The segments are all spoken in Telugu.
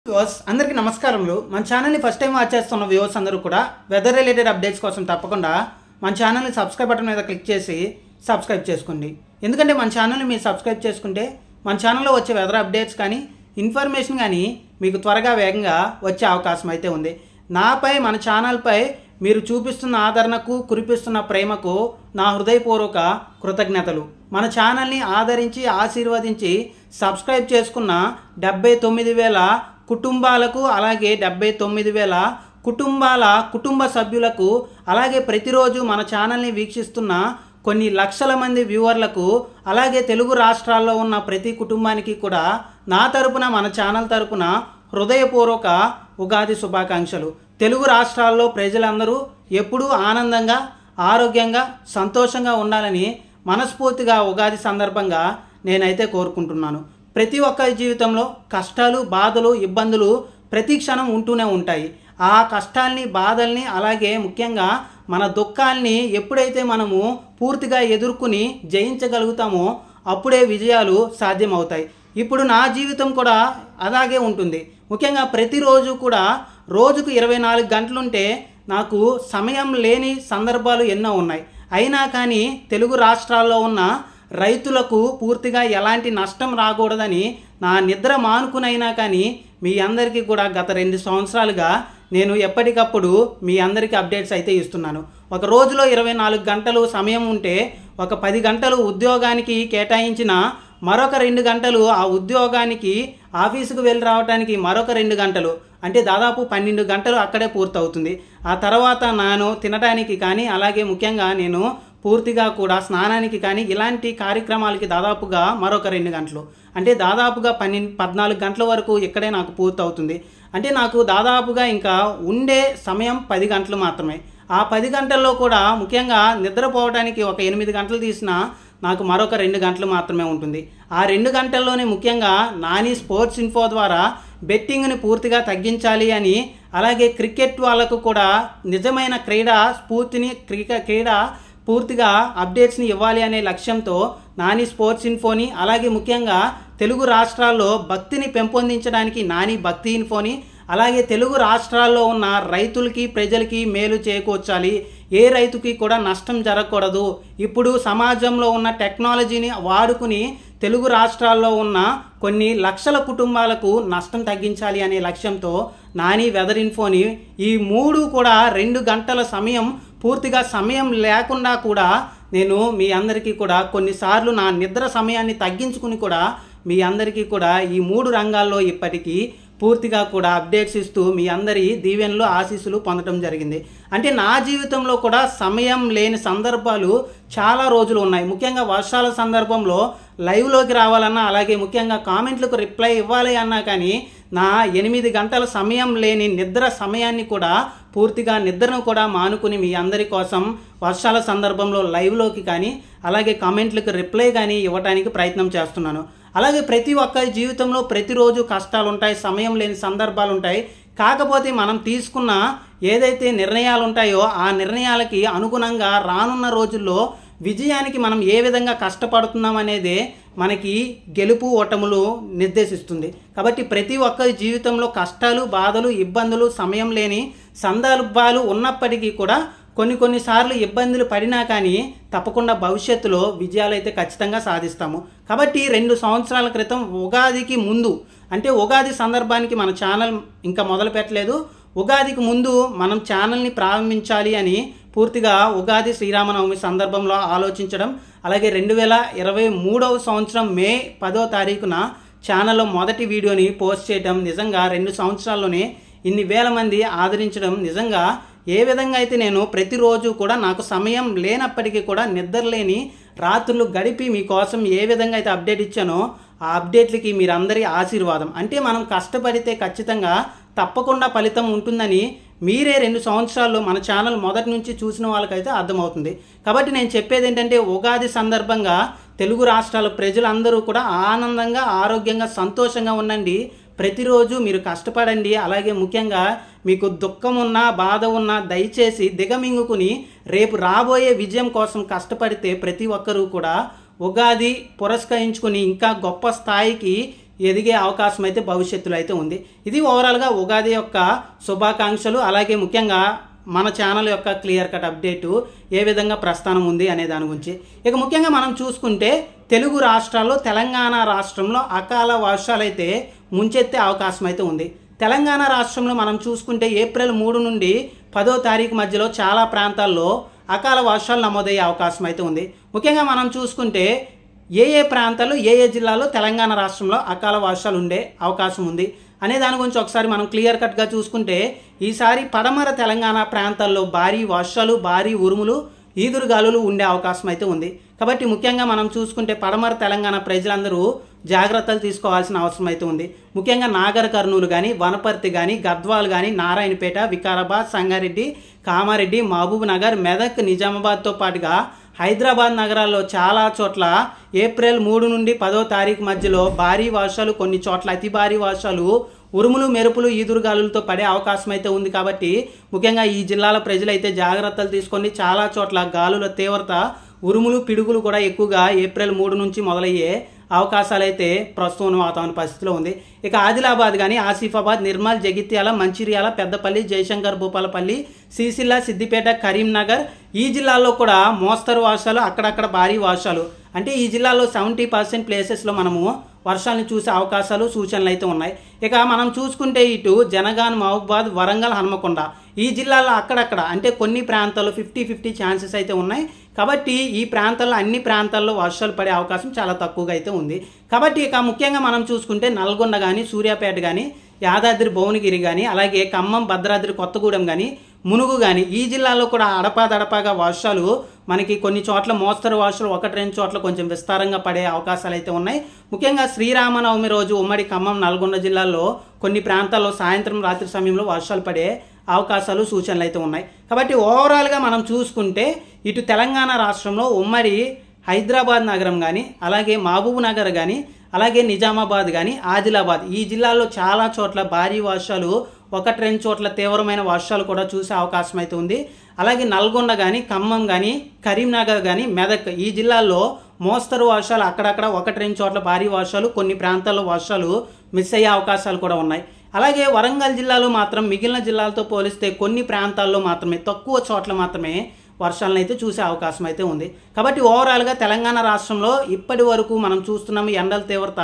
వ్యూవర్స్ అందరికీ నమస్కారములు। మన ఛానల్ని ఫస్ట్ టైం వాచ్ చేస్తున్న వ్యూవర్స్ అందరూ కూడా వెదర్ రిలేటెడ్ అప్డేట్స్ కోసం తప్పకుండా మన ఛానల్ని సబ్స్క్రైబ్ బటన్ మీద క్లిక్ చేసి సబ్స్క్రైబ్ చేసుకోండి। ఎందుకంటే మన ఛానల్ని మీరు సబ్స్క్రైబ్ చేసుకుంటే మన ఛానల్లో వచ్చే వెదర్ అప్డేట్స్ కానీ ఇన్ఫర్మేషన్ కానీ మీకు త్వరగా వేగంగా వచ్చే అవకాశం అయితే ఉంది। నాపై మన ఛానల్పై మీరు చూపిస్తున్న ఆదరణకు కురిపిస్తున్న ప్రేమకు నా హృదయపూర్వక కృతజ్ఞతలు। మన ఛానల్ని ఆదరించి ఆశీర్వదించి సబ్స్క్రైబ్ చేసుకున్న 79,000 కుటుంబాలకు అలాగే 79,000 కుటుంబాల కుటుంబ సభ్యులకు అలాగే ప్రతిరోజు మన ఛానల్ని వీక్షిస్తున్న కొన్ని లక్షల మంది వ్యూవర్లకు అలాగే తెలుగు రాష్ట్రాల్లో ఉన్న ప్రతి కుటుంబానికి కూడా నా తరపున మన ఛానల్ తరపున హృదయపూర్వక ఉగాది శుభాకాంక్షలు। తెలుగు రాష్ట్రాల్లో ప్రజలందరూ ఎప్పుడూ ఆనందంగా ఆరోగ్యంగా సంతోషంగా ఉండాలని మనస్ఫూర్తిగా ఉగాది సందర్భంగా నేనైతే కోరుకుంటున్నాను। ప్రతి ఒక్కరి జీవితంలో కష్టాలు బాధలు ఇబ్బందులు ప్రతి క్షణం ఉంటూనే ఉంటాయి। ఆ కష్టాల్ని బాధల్ని అలాగే ముఖ్యంగా మన దుఃఖాల్ని ఎప్పుడైతే మనము పూర్తిగా ఎదుర్కొని జయించగలుగుతామో అప్పుడే విజయాలు సాధ్యమవుతాయి। ఇప్పుడు నా జీవితం కూడా అలాగే ఉంటుంది। ముఖ్యంగా ప్రతిరోజు కూడా రోజుకు 24 గంటలుంటే నాకు సమయం లేని సందర్భాలు ఎన్నో ఉన్నాయి। అయినా కానీ తెలుగు రాష్ట్రాల్లో ఉన్న రైతులకు పూర్తిగా ఎలాంటి నష్టం రాకూడదని నా నిద్ర మానుకునైనా కానీ మీ అందరికీ కూడా గత 2 సంవత్సరాలుగా నేను ఎప్పటికప్పుడు మీ అందరికీ అప్డేట్స్ అయితే ఇస్తున్నాను। ఒక రోజులో 24 గంటలు సమయం ఉంటే ఒక 10 గంటలు ఉద్యోగానికి కేటాయించిన మరొక 2 గంటలు ఆ ఉద్యోగానికి ఆఫీసుకు వెళ్ళి రావడానికి మరొక 2 గంటలు అంటే దాదాపు 12 గంటలు అక్కడే పూర్తవుతుంది। ఆ తర్వాత నేను తినడానికి కానీ అలాగే ముఖ్యంగా నేను పూర్తిగా కూడా స్నానానికి కానీ ఇలాంటి కార్యక్రమాలకి దాదాపుగా మరొక 2 గంటలు అంటే దాదాపుగా 14 గంటల వరకు ఇక్కడే నాకు పూర్తవుతుంది। అంటే నాకు దాదాపుగా ఇంకా ఉండే సమయం 10 గంటలు మాత్రమే। ఆ 10 గంటల్లో కూడా ముఖ్యంగా నిద్రపోవడానికి ఒక 8 గంటలు తీసినా నాకు మరొక 2 గంటలు మాత్రమే ఉంటుంది। ఆ 2 గంటల్లోనే ముఖ్యంగా నాని స్పోర్ట్స్ ఇన్ఫో ద్వారా బెట్టింగ్ని పూర్తిగా తగ్గించాలి అని అలాగే క్రికెట్ వాళ్ళకు కూడా నిజమైన క్రీడా స్ఫూర్తిని క్రీడా పూర్తిగా అప్డేట్స్ని ఇవ్వాలి అనే లక్ష్యంతో నాని స్పోర్ట్స్ ఇన్ఫోని అలాగే ముఖ్యంగా తెలుగు రాష్ట్రాల్లో భక్తిని పెంపొందించడానికి నాని భక్తి ఇన్ఫోని అలాగే తెలుగు రాష్ట్రాల్లో ఉన్న రైతులకి ప్రజలకి మేలు చేకూర్చాలి, ఏ రైతుకి కూడా నష్టం జరగకూడదు, ఇప్పుడు సమాజంలో ఉన్న టెక్నాలజీని వాడుకుని తెలుగు రాష్ట్రాల్లో ఉన్న కొన్ని లక్షల కుటుంబాలకు నష్టం తగ్గించాలి అనే లక్ష్యంతో నాని వెదర్ ఇన్ఫోని ఈ 3 కూడా 2 గంటల సమయం పూర్తిగా సమయం లేకుండా కూడా నేను మీ అందరికీ కూడా కొన్నిసార్లు నా నిద్ర సమయాన్ని తగ్గించుకుని కూడా మీ అందరికీ కూడా ఈ 3 రంగాల్లో ఇప్పటికీ పూర్తిగా కూడా అప్డేట్స్ ఇస్తూ మీ అందరి దీవెనలు ఆశీస్సులు పొందడం జరిగింది। అంటే నా జీవితంలో కూడా సమయం లేని సందర్భాలు చాలా రోజులు ఉన్నాయి। ముఖ్యంగా వర్షాల సందర్భంలో లైవ్లోకి రావాలన్నా అలాగే ముఖ్యంగా కామెంట్లకు రిప్లై ఇవ్వాలి అన్నా కానీ నా 8 గంటల సమయం లేని నిద్ర సమయాన్ని కూడా పూర్తిగా నిద్రను కూడా మానుకుని మీ అందరి కోసం వర్షాల సందర్భంలో లైవ్లోకి కానీ అలాగే కామెంట్లకు రిప్లై కానీ ఇవ్వడానికి ప్రయత్నం చేస్తున్నాను। అలాగే ప్రతి ఒక్కరి జీవితంలో ప్రతిరోజు కష్టాలు ఉంటాయి, సమయం లేని సందర్భాలు ఉంటాయి। కాకపోతే మనం తీసుకున్న ఏదైతే నిర్ణయాలు ఉంటాయో ఆ నిర్ణయాలకి అనుగుణంగా రానున్న రోజుల్లో విజయానికి మనం ఏ విధంగా కష్టపడుతున్నాం అనేదే మనకి గెలుపు ఓటములు నిర్దేశిస్తుంది। కాబట్టి ప్రతి ఒక్కరి జీవితంలో కష్టాలు బాధలు ఇబ్బందులు సమయం లేని సందర్భాలు ఉన్నప్పటికీ కూడా కొన్నిసార్లు ఇబ్బందులు పడినా కానీ తప్పకుండా భవిష్యత్తులో విజయాలు అయితే ఖచ్చితంగా సాధిస్తాము। కాబట్టి 2 సంవత్సరాల క్రితం ఉగాదికి ముందు అంటే ఉగాది సందర్భానికి మన ఛానల్ ఇంకా మొదలు పెట్టలేదు, ఉగాదికి ముందు మనం ఛానల్ని ప్రారంభించాలి అని పూర్తిగా ఉగాది శ్రీరామనవమి సందర్భంలో ఆలోచించడం అలాగే 2023వ సంవత్సరం మే 10వ తారీఖున ఛానల్లో మొదటి వీడియోని పోస్ట్ చేయడం నిజంగా 2 సంవత్సరాల్లోనే ఇన్ని వేల మంది ఆదరించడం నిజంగా ఏ విధంగా అయితే నేను ప్రతిరోజు కూడా నాకు సమయం లేనప్పటికీ కూడా నిద్రలేని రాత్రులు గడిపి మీకోసం ఏ విధంగా అయితే అప్డేట్ ఇచ్చానో ఆ అప్డేట్లకి మీరందరి ఆశీర్వాదం అంటే మనం కష్టపడితే ఖచ్చితంగా తప్పకుండా ఫలితం ఉంటుందని మీరే 2 సంవత్సరాల్లో మన ఛానల్ మొదటి నుంచి చూసిన వాళ్ళకైతే అర్థమవుతుంది। కాబట్టి నేను చెప్పేది ఏంటంటే ఉగాది సందర్భంగా తెలుగు రాష్ట్రాల ప్రజలందరూ కూడా ఆనందంగా ఆరోగ్యంగా సంతోషంగా ఉండండి, ప్రతిరోజు మీరు కష్టపడండి, అలాగే ముఖ్యంగా మీకు దుఃఖం ఉన్నా బాధ ఉన్నా దయచేసి దిగమింగుకుని రేపు రాబోయే విజయం కోసం కష్టపడితే ప్రతి ఒక్కరూ కూడా ఉగాది పురస్కరించుకుని ఇంకా గొప్ప స్థాయికి ఎదిగే అవకాశం అయితే భవిష్యత్తులో అయితే ఉంది. ఇది ఓవరాల్గా ఉగాది యొక్క శుభాకాంక్షలు. అలాగే ముఖ్యంగా మన ఛానల్ యొక్క క్లియర్ కట్ అప్డేటు ఏ విధంగా ప్రస్థానం ఉంది అనే దాని గురించి. ఇక ముఖ్యంగా మనం చూసుకుంటే తెలుగు రాష్ట్రాల్లో తెలంగాణ రాష్ట్రంలో అకాల వర్షాలు అయితే ముంచెత్తే అవకాశం అయితే ఉంది. తెలంగాణ రాష్ట్రంలో మనం చూసుకుంటే ఏప్రిల్ 3 నుండి 10వ తారీఖు మధ్యలో చాలా ప్రాంతాల్లో అకాల వర్షాలు నమోదయ్యే అవకాశం అయితే ఉంది. ముఖ్యంగా మనం చూసుకుంటే ఏ ప్రాంతాల్లో ఏ జిల్లాలో తెలంగాణ రాష్ట్రంలో అకాల వర్షాలు ఉండే అవకాశం ఉంది అనే దాని గురించి ఒకసారి మనం క్లియర్ కట్గా చూసుకుంటే ఈసారి పడమర తెలంగాణ ప్రాంతాల్లో భారీ వర్షాలు, భారీ ఉరుములు, ఈదురుగాలులు ఉండే అవకాశం అయితే ఉంది. కాబట్టి ముఖ్యంగా మనం చూసుకుంటే పడమర తెలంగాణ ప్రజలందరూ జాగ్రత్తలు తీసుకోవాల్సిన అవసరం అయితే ఉంది. ముఖ్యంగా నాగర్ కర్నూలు కానీ, వనపర్తి కానీ, గద్వాల్ కానీ, నారాయణపేట, వికారాబాద్, సంగారెడ్డి, కామారెడ్డి, మహబూబ్ నగర్, మెదక్, నిజామాబాద్తో పాటుగా హైదరాబాద్ నగరాల్లో చాలా చోట్ల ఏప్రిల్ 3 నుండి 10వ తారీఖు మధ్యలో భారీ వర్షాలు, కొన్ని చోట్ల అతి భారీ వర్షాలు, ఉరుములు, మెరుపులు, ఈదురుగాలులతో పడే అవకాశం అయితే ఉంది. కాబట్టి ముఖ్యంగా ఈ జిల్లాల ప్రజలైతే జాగ్రత్తలు తీసుకొని చాలా చోట్ల గాలుల తీవ్రత, ఉరుములు, పిడుగులు కూడా ఎక్కువగా ఏప్రిల్ 3 నుంచి మొదలయ్యే అవకాశాలు అయితే ప్రస్తుతం వాతావరణ పరిస్థితిలో ఉంది. ఇక ఆదిలాబాద్ కానీ, ఆసిఫాబాద్, నిర్మల్, జగిత్యాల, మంచిర్యాల, పెద్దపల్లి, జయశంకర్ భూపాలపల్లి, సిరిసిల్ల, సిద్దిపేట, కరీంనగర్ ఈ జిల్లాల్లో కూడా మోస్తరు వర్షాలు, అక్కడక్కడ భారీ వర్షాలు, అంటే ఈ జిల్లాలో 70% ప్లేసెస్లో మనము వర్షాలను చూసే అవకాశాలు, సూచనలు అయితే ఉన్నాయి. ఇక మనం చూసుకుంటే ఇటు జనగాన్, మహబూబాద్, వరంగల్, హన్మకొండ ఈ జిల్లాల్లో అక్కడక్కడ అంటే కొన్ని ప్రాంతాల్లో 50-50 ఛాన్సెస్ అయితే ఉన్నాయి. కాబట్టి ఈ ప్రాంతాల్లో అన్ని ప్రాంతాల్లో వర్షాలు పడే అవకాశం చాలా తక్కువగా అయితే ఉంది. కాబట్టి ఇక ముఖ్యంగా మనం చూసుకుంటే నల్గొండ కానీ, సూర్యాపేట కానీ, యాదాద్రి భువనగిరి కానీ, అలాగే ఖమ్మం, భద్రాద్రి కొత్తగూడెం కానీ, మునుగు కానీ ఈ జిల్లాలో కూడా అడపాదడపాగా వర్షాలు మనకి కొన్ని చోట్ల మోస్తరు వర్షాలు 1-2 చోట్ల కొంచెం విస్తారంగా పడే అవకాశాలు అయితే ఉన్నాయి. ముఖ్యంగా శ్రీరామనవమి రోజు ఉమ్మడి ఖమ్మం, నల్గొండ జిల్లాల్లో కొన్ని ప్రాంతాల్లో సాయంత్రం, రాత్రి సమయంలో వర్షాలు పడే అవకాశాలు, సూచనలు అయితే ఉన్నాయి. కాబట్టి ఓవరాల్గా మనం చూసుకుంటే ఇటు తెలంగాణ రాష్ట్రంలో ఉమ్మడి హైదరాబాద్ నగరం కానీ, అలాగే మహబూబ్ నగర్ కానీ, అలాగే నిజామాబాద్ కానీ, ఆదిలాబాద్ ఈ జిల్లాల్లో చాలా చోట్ల భారీ వర్షాలు, 1-2 చోట్ల తీవ్రమైన వర్షాలు కూడా చూసే అవకాశం అయితే ఉంది. అలాగే నల్గొండ కానీ, ఖమ్మం కానీ, కరీంనగర్ కానీ, మెదక్ ఈ జిల్లాల్లో మోస్తరు వర్షాలు, అక్కడక్కడ 1-2 చోట్ల భారీ వర్షాలు, కొన్ని ప్రాంతాల్లో వర్షాలు మిస్ అయ్యే అవకాశాలు కూడా ఉన్నాయి. అలాగే వరంగల్ జిల్లాలో మాత్రం మిగిలిన జిల్లాలతో పోలిస్తే కొన్ని ప్రాంతాల్లో మాత్రమే, తక్కువ చోట్ల మాత్రమే వర్షాలను అయితే చూసే అవకాశం అయితే ఉంది. కాబట్టి ఓవరాల్గా తెలంగాణ రాష్ట్రంలో ఇప్పటి వరకు మనం చూస్తున్నాము ఎండల తీవ్రత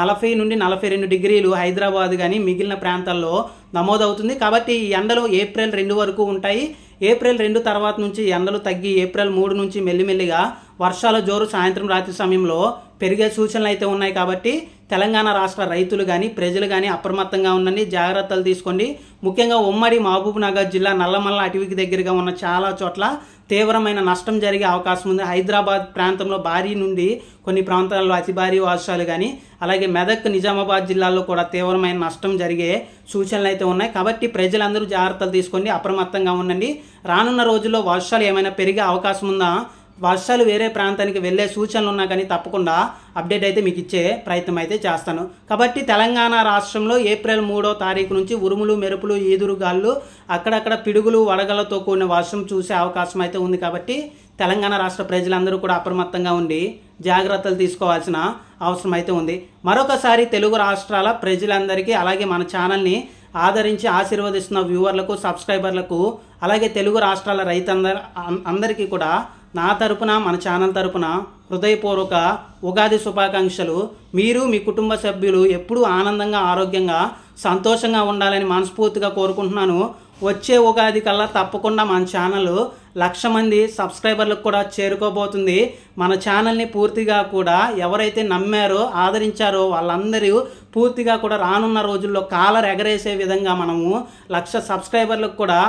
40 నుండి 42 డిగ్రీలు హైదరాబాద్ కానీ మిగిలిన ప్రాంతాల్లో నమోదవుతుంది. కాబట్టి ఈ ఎండలు ఏప్రిల్ 2 వరకు ఉంటాయి. ఏప్రిల్ 2 తర్వాత నుంచి ఎండలు తగ్గి ఏప్రిల్ 3 నుంచి మెల్లిమెల్లిగా వర్షాల జోరు సాయంత్రం, రాత్రి సమయంలో పెరిగే సూచనలు అయితే ఉన్నాయి. కాబట్టి తెలంగాణ రాష్ట్ర రైతులు కానీ, ప్రజలు కానీ అప్రమత్తంగా ఉండండి, జాగ్రత్తలు తీసుకోండి. ముఖ్యంగా ఉమ్మడి మహబూబ్ నగర్ జిల్లా నల్లమల్ల అటవీకి దగ్గరగా ఉన్న చాలా చోట్ల తీవ్రమైన నష్టం జరిగే అవకాశం ఉంది. హైదరాబాద్ ప్రాంతంలో భారీ నుండి కొన్ని ప్రాంతాల్లో అతి భారీ వర్షాలు కానీ, అలాగే మెదక్, నిజామాబాద్ జిల్లాల్లో కూడా తీవ్రమైన నష్టం జరిగే సూచనలు అయితే ఉన్నాయి. కాబట్టి ప్రజలందరూ జాగ్రత్తలు తీసుకోండి, అప్రమత్తంగా ఉండండి. రానున్న రోజుల్లో వర్షాలు ఏమైనా పెరిగే అవకాశం ఉందా, వర్షాలు వేరే ప్రాంతానికి వెళ్ళే సూచనలు ఉన్నా కానీ తప్పకుండా అప్డేట్ అయితే మీకు ఇచ్చే ప్రయత్నం అయితే చేస్తాను. కాబట్టి తెలంగాణ రాష్ట్రంలో ఏప్రిల్ 3వ తారీఖు నుంచి ఉరుములు, మెరుపులు, ఈదురుగాళ్ళు, అక్కడక్కడ పిడుగులు, వడగళ్లతో కూడిన వర్షం చూసే అవకాశం అయితే ఉంది. కాబట్టి తెలంగాణ రాష్ట్ర ప్రజలందరూ కూడా అప్రమత్తంగా ఉండి జాగ్రత్తలు తీసుకోవాల్సిన అవసరం అయితే ఉంది. మరొకసారి తెలుగు రాష్ట్రాల ప్రజలందరికీ, అలాగే మన ఛానల్ని ఆదరించి ఆశీర్వదిస్తున్న వ్యూవర్లకు, సబ్స్క్రైబర్లకు, అలాగే తెలుగు రాష్ట్రాల అందరికీ కూడా నా తరపున, మన ఛానల్ తరపున హృదయపూర్వక ఉగాది శుభాకాంక్షలు. మీరు, మీ కుటుంబ సభ్యులు ఎప్పుడూ ఆనందంగా, ఆరోగ్యంగా, సంతోషంగా ఉండాలని మనస్ఫూర్తిగా కోరుకుంటున్నాను. వచ్చే ఉగాది కల్లా తప్పకుండా మన ఛానల్ 1,00,000 మంది సబ్స్క్రైబర్లకు కూడా చేరుకోబోతుంది. మన ఛానల్ని పూర్తిగా కూడా ఎవరైతే నమ్మారో, ఆదరించారో వాళ్ళందరూ పూర్తిగా కూడా రానున్న రోజుల్లో కాలర్ ఎగరేసే విధంగా మనము 1,00,000 సబ్స్క్రైబర్లకు కూడా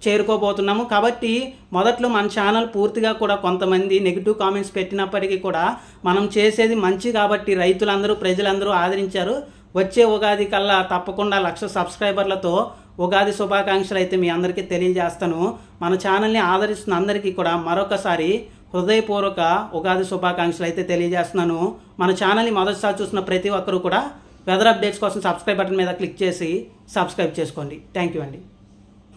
చేరుకోబోతున్నాము. కాబట్టి మొదట్లో మన ఛానల్ పూర్తిగా కూడా కొంతమంది నెగిటివ్ కామెంట్స్ పెట్టినప్పటికీ కూడా మనం చేసేది మంచి కాబట్టి రైతులందరూ, ప్రజలందరూ ఆదరించారు. వచ్చే ఉగాది కల్లా తప్పకుండా 1,00,000 సబ్స్క్రైబర్లతో ఉగాది శుభాకాంక్షలు అయితే మీ అందరికీ తెలియజేస్తాను. మన ఛానల్ని ఆదరిస్తున్న అందరికీ కూడా మరొకసారి హృదయపూర్వక ఉగాది శుభాకాంక్షలు అయితే తెలియజేస్తున్నాను. మన ఛానల్ని మొదటిసారి చూసిన ప్రతి ఒక్కరూ కూడా వెదర్ అప్డేట్స్ కోసం సబ్స్క్రైబ్ బటన్ మీద క్లిక్ చేసి సబ్స్క్రైబ్ చేసుకోండి. థ్యాంక్ యూ అండి.